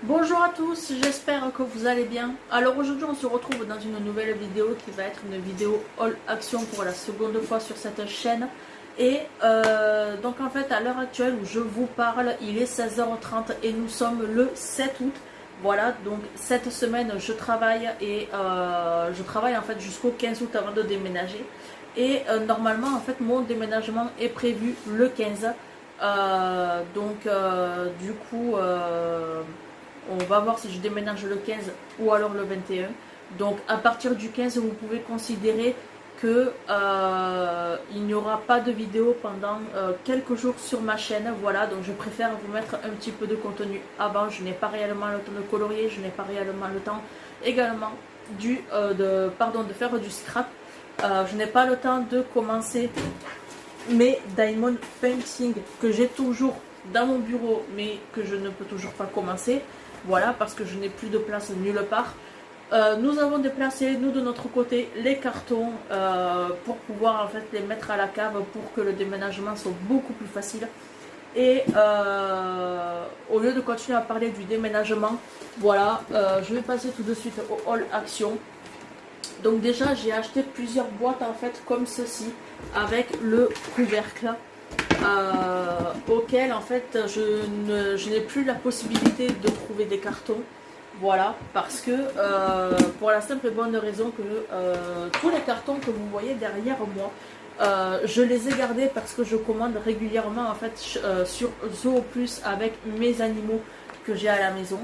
Bonjour à tous, j'espère que vous allez bien. Alors aujourd'hui on se retrouve dans une nouvelle vidéo qui va être une vidéo All Action pour la seconde fois sur cette chaîne. Et donc en fait à l'heure actuelle où je vous parle, il est 16h30 et nous sommes le 7 août. Voilà, donc cette semaine je travaille et je travaille en fait jusqu'au 15 août avant de déménager. Et normalement en fait mon déménagement est prévu le 15. Du coup on va voir si je déménage le 15 ou alors le 21. Donc à partir du 15, vous pouvez considérer que il n'y aura pas de vidéo pendant quelques jours sur ma chaîne. Voilà, donc je préfère vous mettre un petit peu de contenu avant. Je n'ai pas réellement le temps de colorier, je n'ai pas réellement le temps également de faire du scrap. Je n'ai pas le temps de commencer mes diamond painting que j'ai toujours dans mon bureau mais que je ne peux toujours pas commencer. Voilà, parce que je n'ai plus de place nulle part. Nous avons déplacé, nous de notre côté, les cartons pour pouvoir en fait les mettre à la cave pour que le déménagement soit beaucoup plus facile. Et au lieu de continuer à parler du déménagement, voilà, je vais passer tout de suite au haul action. Donc déjà j'ai acheté plusieurs boîtes en fait comme ceci avec le couvercle. Auquel en fait je n'ai plus la possibilité de trouver des cartons. Voilà, parce que pour la simple et bonne raison que tous les cartons que vous voyez derrière moi, je les ai gardés parce que je commande régulièrement en fait sur Zooplus avec mes animaux que j'ai à la maison.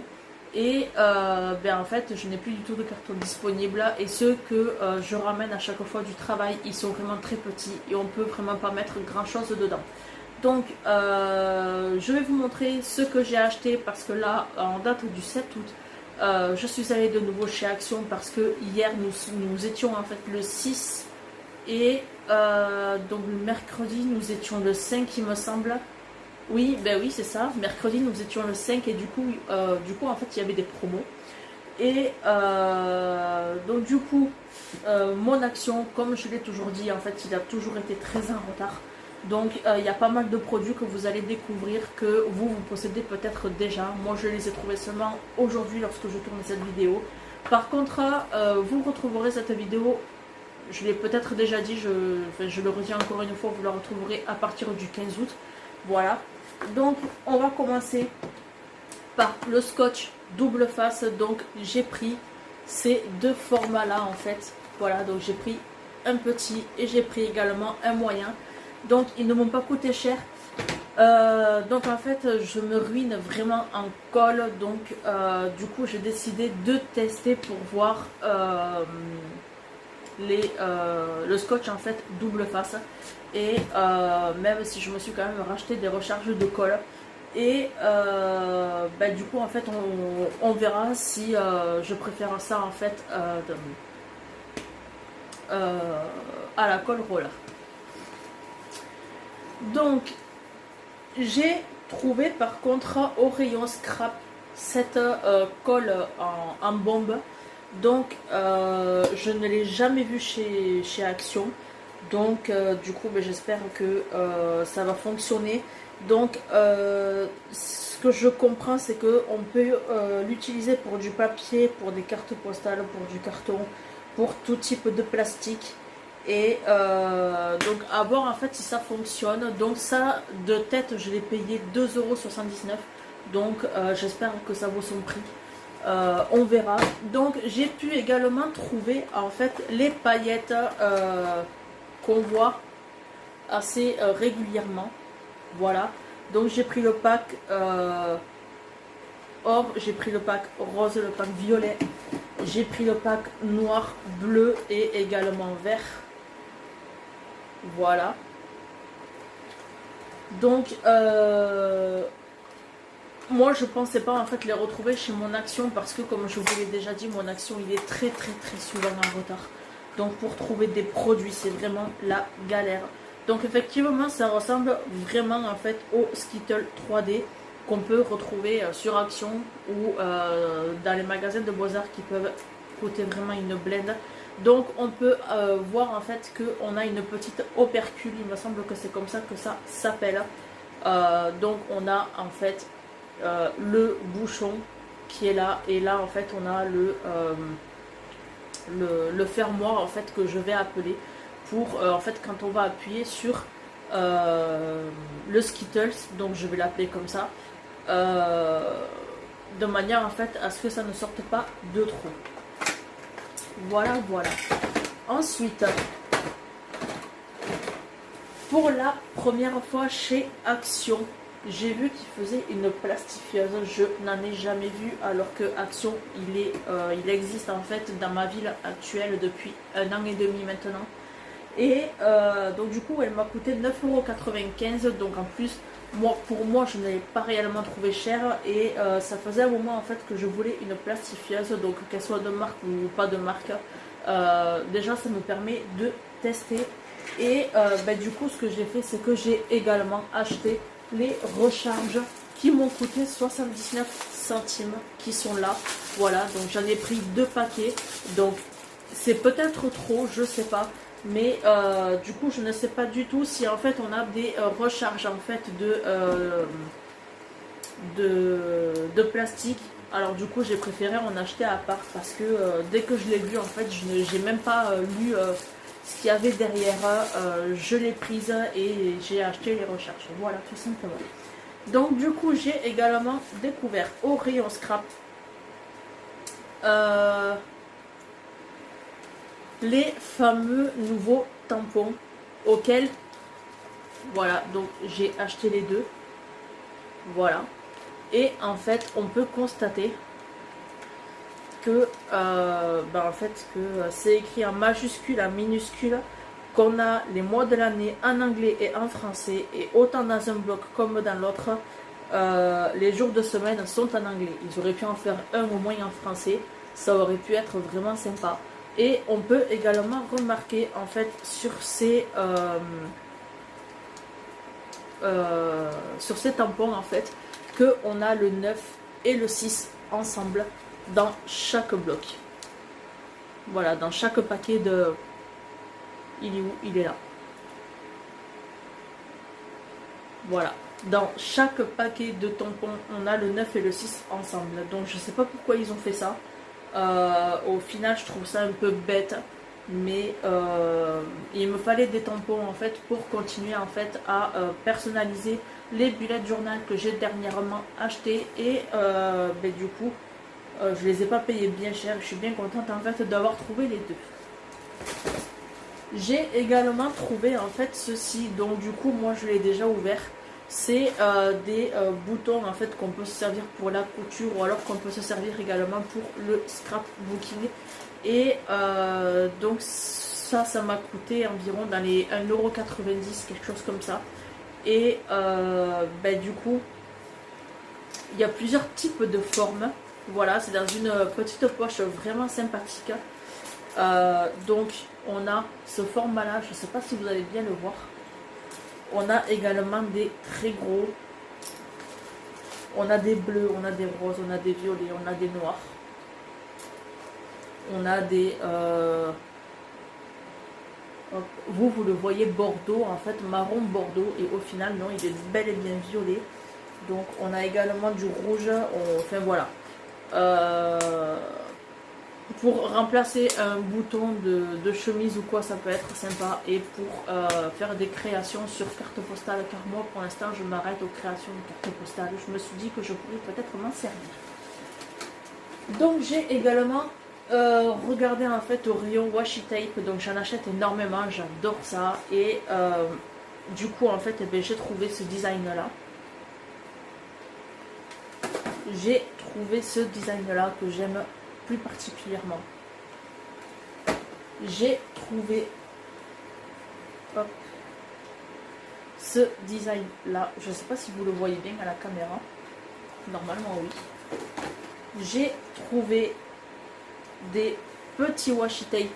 Et en fait je n'ai plus du tout de cartons disponibles, et ceux que je ramène à chaque fois du travail, ils sont vraiment très petits et on peut vraiment pas mettre grand chose dedans. Donc je vais vous montrer ce que j'ai acheté parce que là en date du 7 août je suis allée de nouveau chez Action parce que hier nous étions en fait le 6 et donc le mercredi nous étions le 5 il me semble. Oui, ben oui, c'est ça. Mercredi, nous étions le 5 et du coup, en fait, il y avait des promos. Et donc, du coup, mon Action, comme je l'ai toujours dit, en fait, il a toujours été très en retard. Donc, il y a pas mal de produits que vous allez découvrir que vous possédez peut-être déjà. Moi, je les ai trouvés seulement aujourd'hui lorsque je tourne cette vidéo. Par contre, vous retrouverez cette vidéo, je l'ai peut-être déjà dit, je le redis encore une fois, vous la retrouverez à partir du 15 août. Voilà. Donc on va commencer par le scotch double face. Donc j'ai pris ces deux formats là en fait. Voilà, donc j'ai pris un petit et j'ai pris également un moyen. Donc ils ne m'ont pas coûté cher. Donc en fait je me ruine vraiment en colle. Donc du coup j'ai décidé de tester pour voir le scotch en fait double face. Et même si je me suis quand même racheté des recharges de colle. Et du coup en fait on verra si je préfère ça en fait à la colle roller. Donc j'ai trouvé par contre au rayon scrap cette colle en bombe. Donc je ne l'ai jamais vue chez Action. Donc du coup j'espère que ça va fonctionner. Donc ce que je comprends, c'est qu'on peut l'utiliser pour du papier, pour des cartes postales, pour du carton, pour tout type de plastique. Et donc à voir en fait si ça fonctionne. Donc ça de tête je l'ai payé 2,79 €. Donc j'espère que ça vaut son prix. On verra. Donc j'ai pu également trouver en fait les paillettes qu'on voit assez régulièrement. Voilà, donc j'ai pris le pack or, j'ai pris le pack rose, le pack violet, j'ai pris le pack noir, bleu et également vert. Voilà, donc moi je pensais pas en fait les retrouver chez mon Action parce que comme je vous l'ai déjà dit, mon Action il est très souvent en retard. Donc pour trouver des produits c'est vraiment la galère. Donc effectivement ça ressemble vraiment en fait au Skittle 3D qu'on peut retrouver sur Action ou dans les magasins de Beaux-Arts qui peuvent coûter vraiment une blinde. Donc on peut voir en fait qu'on a une petite opercule, il me semble que c'est comme ça que ça s'appelle. Donc on a en fait le bouchon qui est là. Et là en fait on a le fermoir en fait que je vais appeler pour en fait quand on va appuyer sur le Skittles, donc je vais l'appeler comme ça, de manière en fait à ce que ça ne sorte pas de trop. Voilà, voilà. Ensuite, pour la première fois chez Action, j'ai vu qu'ils faisaient une plastifieuse. Je n'en ai jamais vu, alors que Action, il existe en fait dans ma ville actuelle depuis 1 an et demi maintenant. Et donc du coup, elle m'a coûté 9,95 €. Donc en plus, pour moi, je ne l'ai pas réellement trouvé cher. Et ça faisait un moment en fait que je voulais une plastifieuse, donc qu'elle soit de marque ou pas de marque. Déjà, ça me permet de tester. Et du coup, ce que j'ai fait, c'est que j'ai également acheté les recharges qui m'ont coûté 79 centimes, qui sont là. Voilà, donc j'en ai pris 2 paquets. Donc c'est peut-être trop, je sais pas. Mais du coup, je ne sais pas du tout si en fait on a des recharges en fait de plastique. Alors du coup, j'ai préféré en acheter à part parce que dès que je l'ai vu, en fait, je n'ai même pas lu ce qu'il y avait derrière. Je l'ai prise et j'ai acheté les recharges. Voilà, tout simplement. Donc du coup, j'ai également découvert au rayon scrap les fameux nouveaux tampons auxquels, voilà, donc j'ai acheté les deux. Voilà. Et en fait, on peut constater que, en fait, que c'est écrit en majuscule, en minuscule, qu'on a les mois de l'année en anglais et en français, et autant dans un bloc comme dans l'autre, les jours de semaine sont en anglais. Ils auraient pu en faire un au moins en français, ça aurait pu être vraiment sympa. Et on peut également remarquer en fait sur ces tampons en fait que on a le 9 et le 6 ensemble dans chaque bloc. Voilà, dans chaque paquet de... Il est où? Il est là. Voilà. Dans chaque paquet de tampons, on a le 9 et le 6 ensemble. Donc je sais pas pourquoi ils ont fait ça. Au final, je trouve ça un peu bête. Mais il me fallait des tampons en fait pour continuer en fait à personnaliser les bullet journal que j'ai dernièrement acheté. Et du coup, je les ai pas payés bien cher. Je suis bien contente en fait d'avoir trouvé les deux. J'ai également trouvé en fait ceci. Donc du coup, moi je l'ai déjà ouvert. C'est des boutons en fait qu'on peut se servir pour la couture ou alors qu'on peut se servir également pour le scrapbooking. Et donc ça m'a coûté environ dans les 1,90 €, quelque chose comme ça. Et du coup, il y a plusieurs types de formes. Voilà, c'est dans une petite poche vraiment sympathique. Donc on a ce format là, je ne sais pas si vous allez bien le voir. On a également des très gros. On a des bleus, on a des roses, on a des violets, on a des noirs. On a des... vous le voyez bordeaux, en fait marron bordeaux. Et au final, non, il est bel et bien violet. Donc on a également du rouge. Enfin voilà. Pour remplacer un bouton de chemise ou quoi, ça peut être sympa. Et pour faire des créations sur carte postale, car moi pour l'instant je m'arrête aux créations de carte postale. Je me suis dit que je pourrais peut-être m'en servir. Donc j'ai également regardé en fait au rayon washi tape. Donc j'en achète énormément, j'adore ça. Et du coup en fait j'ai trouvé ce design là. J'ai trouvé ce design là que j'aime plus particulièrement. J'ai trouvé ce design là. Je ne sais pas si vous le voyez bien à la caméra. Normalement oui. J'ai trouvé des petits washi tape.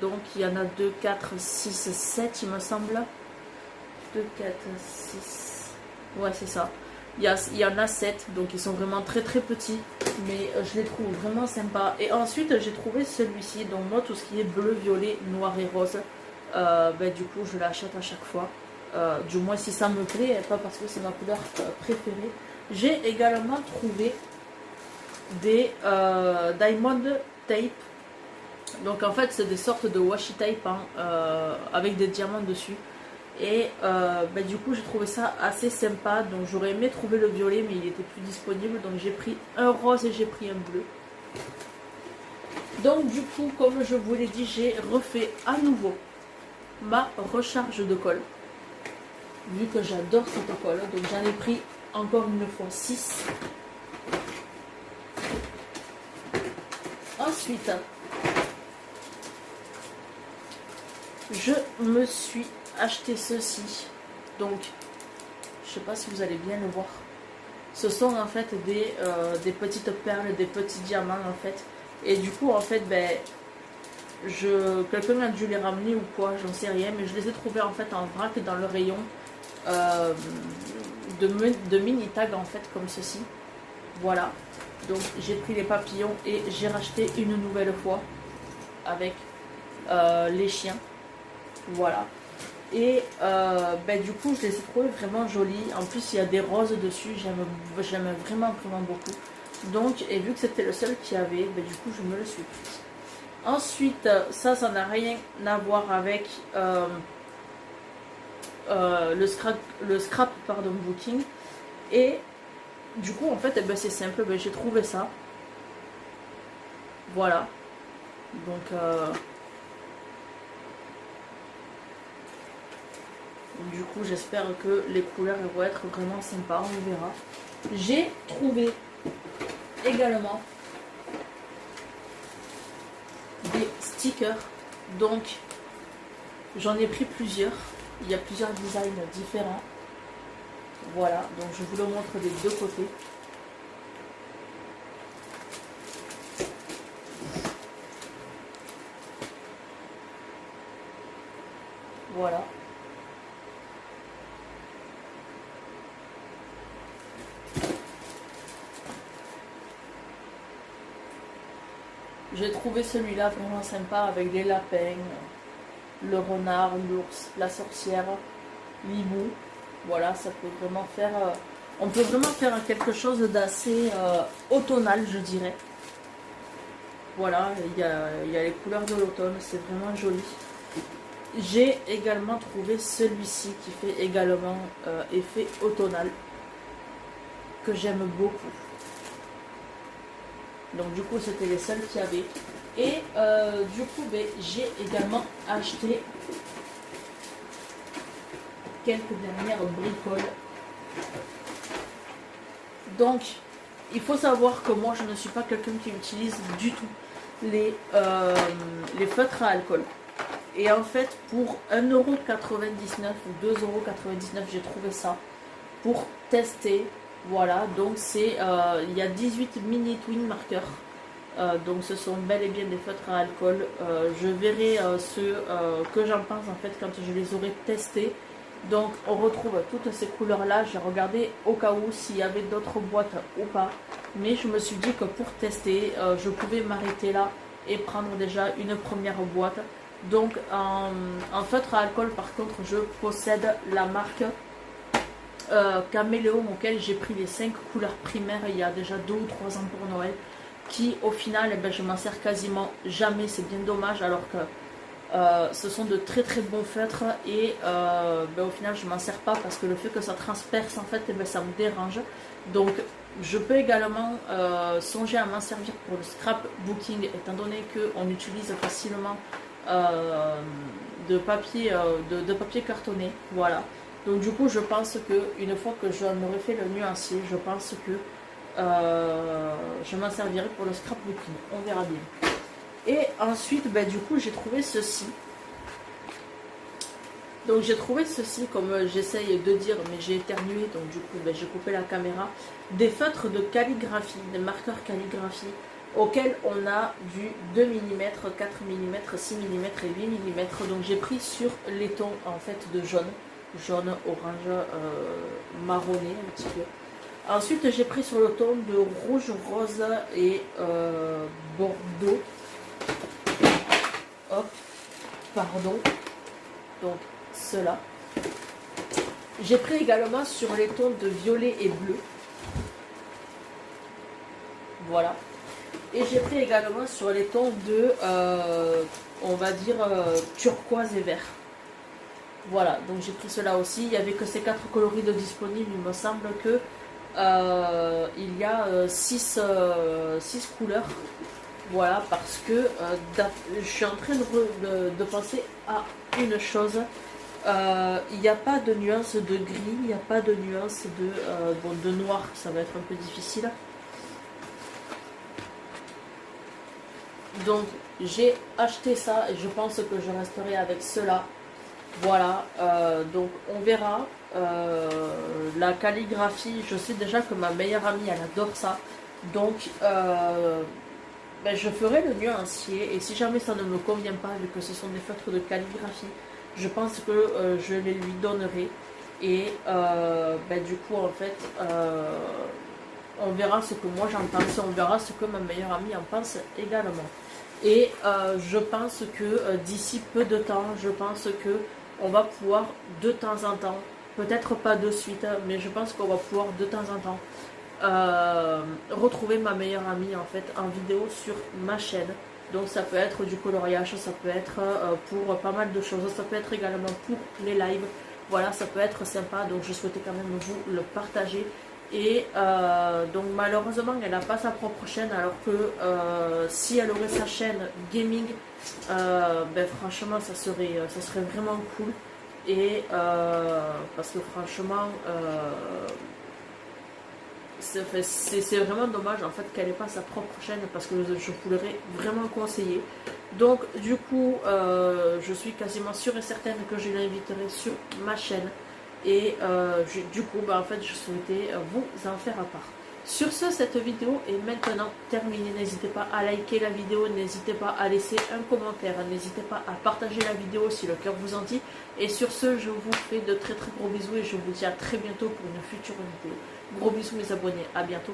Donc il y en a 2, 4, 6, 7 il me semble. 2, 4, 6. Ouais c'est ça. Il y en a 7, donc ils sont vraiment très très petits, mais je les trouve vraiment sympas. Et ensuite j'ai trouvé celui-ci, donc moi tout ce qui est bleu, violet, noir et rose, du coup je l'achète à chaque fois, du moins si ça me plaît, pas parce que c'est ma couleur préférée. J'ai également trouvé des diamond tape. Donc en fait c'est des sortes de washi tape hein, avec des diamants dessus. Et du coup j'ai trouvé ça assez sympa. Donc j'aurais aimé trouver le violet mais il était plus disponible. Donc j'ai pris un rose et j'ai pris un bleu. Donc du coup comme je vous l'ai dit, j'ai refait à nouveau ma recharge de colle. Vu que j'adore cette colle. Donc j'en ai pris encore une fois 6. Ensuite, je me suis acheté ceci. Donc, je sais pas si vous allez bien le voir. Ce sont en fait des petites perles, des petits diamants en fait. Et du coup, en fait, quelqu'un a dû les ramener ou quoi, j'en sais rien. Mais je les ai trouvés en fait en vrac dans le rayon de mini tag en fait, comme ceci. Voilà. Donc j'ai pris les papillons et j'ai racheté une nouvelle fois avec les chiens. Voilà. Et du coup je les ai trouvés vraiment jolis. En plus il y a des roses dessus. J'aime vraiment beaucoup. Donc et vu que c'était le seul qu'il y avait, du coup je me le suis pris. Ensuite ça n'a rien à voir avec le scrap booking. Et du coup en fait c'est simple, j'ai trouvé ça. Voilà. Donc du coup j'espère que les couleurs vont être vraiment sympas, on verra. J'ai trouvé également des stickers. Donc j'en ai pris plusieurs. Il y a plusieurs designs différents. Voilà, donc je vous le montre des deux côtés. Voilà. J'ai trouvé celui-là vraiment sympa avec les lapins, le renard, l'ours, la sorcière, l'hibou. Voilà, ça peut vraiment faire... on peut vraiment faire quelque chose d'assez automnal, je dirais. Voilà, il y a les couleurs de l'automne, c'est vraiment joli. J'ai également trouvé celui-ci qui fait également effet automnal, que j'aime beaucoup. Donc du coup c'était les seuls qu'il y avait. Et du coup j'ai également acheté quelques dernières bricoles. Donc il faut savoir que moi je ne suis pas quelqu'un qui utilise du tout les feutres à alcool. Et en fait pour 1,99€ ou 2,99€ j'ai trouvé ça pour tester. Voilà, donc c'est il y a 18 mini twin marqueurs. Donc ce sont bel et bien des feutres à alcool. Je verrai ceux que j'en pense en fait quand je les aurai testés. Donc on retrouve toutes ces couleurs là. J'ai regardé au cas où s'il y avait d'autres boîtes ou pas. Mais je me suis dit que pour tester, je pouvais m'arrêter là et prendre déjà une première boîte. Donc en feutre à alcool par contre je possède la marque Caméléon, auquel j'ai pris les 5 couleurs primaires il y a déjà 2 ou 3 ans pour Noël, qui au final je m'en sers quasiment jamais, c'est bien dommage, alors que ce sont de très bons feutres et au final je m'en sers pas parce que le fait que ça transperce en fait ça me dérange. Donc je peux également songer à m'en servir pour le scrapbooking, étant donné qu'on utilise facilement de papier cartonné. Voilà. Donc du coup je pense que une fois que j'en aurai fait le nuancier, je pense que je m'en servirai pour le scrapbooking. On verra bien. Et ensuite du coup j'ai trouvé ceci. Donc j'ai trouvé ceci, comme j'essaye de dire mais j'ai éternué, donc du coup j'ai coupé la caméra. Des feutres de calligraphie, des marqueurs calligraphie auxquels on a du 2 mm, 4 mm, 6 mm et 8 mm. Donc j'ai pris sur les tons en fait de jaune, orange, marronné un petit peu. Ensuite j'ai pris sur le ton de rouge, rose et bordeaux. Hop, pardon. Donc cela. J'ai pris également sur les tons de violet et bleu. Voilà. Et j'ai pris également sur les tons de, on va dire, turquoise et vert. Voilà, donc j'ai pris cela aussi. Il n'y avait que ces 4 coloris de disponibles. Il me semble que il y a 6 couleurs. Voilà, parce que je suis en train de penser à une chose. Il n'y a pas de nuance de gris, il n'y a pas de nuance de noir. Ça va être un peu difficile. Donc j'ai acheté ça et je pense que je resterai avec cela. Voilà, donc on verra. La calligraphie, je sais déjà que ma meilleure amie elle adore ça. Donc ben, je ferai le nuancier et si jamais ça ne me convient pas, vu que ce sont des feutres de calligraphie, je pense que je les lui donnerai. Et ben, du coup en fait on verra ce que moi j'en pense, on verra ce que ma meilleure amie en pense également. Et je pense que d'ici peu de temps, je pense que on va pouvoir de temps en temps, peut-être pas de suite, mais je pense qu'on va pouvoir de temps en temps retrouver ma meilleure amie en fait en vidéo sur ma chaîne. Donc ça peut être du coloriage, ça peut être pour pas mal de choses, ça peut être également pour les lives. Voilà, ça peut être sympa, donc je souhaitais quand même vous le partager. Et donc malheureusement elle n'a pas sa propre chaîne, alors que si elle aurait sa chaîne gaming, ben franchement ça serait vraiment cool. Et parce que franchement c'est vraiment dommage en fait qu'elle n'ait pas sa propre chaîne, parce que je vous l'aurais vraiment conseillé. Donc du coup je suis quasiment sûre et certaine que je l'inviterai sur ma chaîne. Et du coup, bah, en fait, je souhaitais vous en faire à part. Sur ce, cette vidéo est maintenant terminée. N'hésitez pas à liker la vidéo, n'hésitez pas à laisser un commentaire, n'hésitez pas à partager la vidéo si le cœur vous en dit. Et sur ce, je vous fais de très très gros bisous et je vous dis à très bientôt pour une future vidéo. Gros bisous mes abonnés, à bientôt.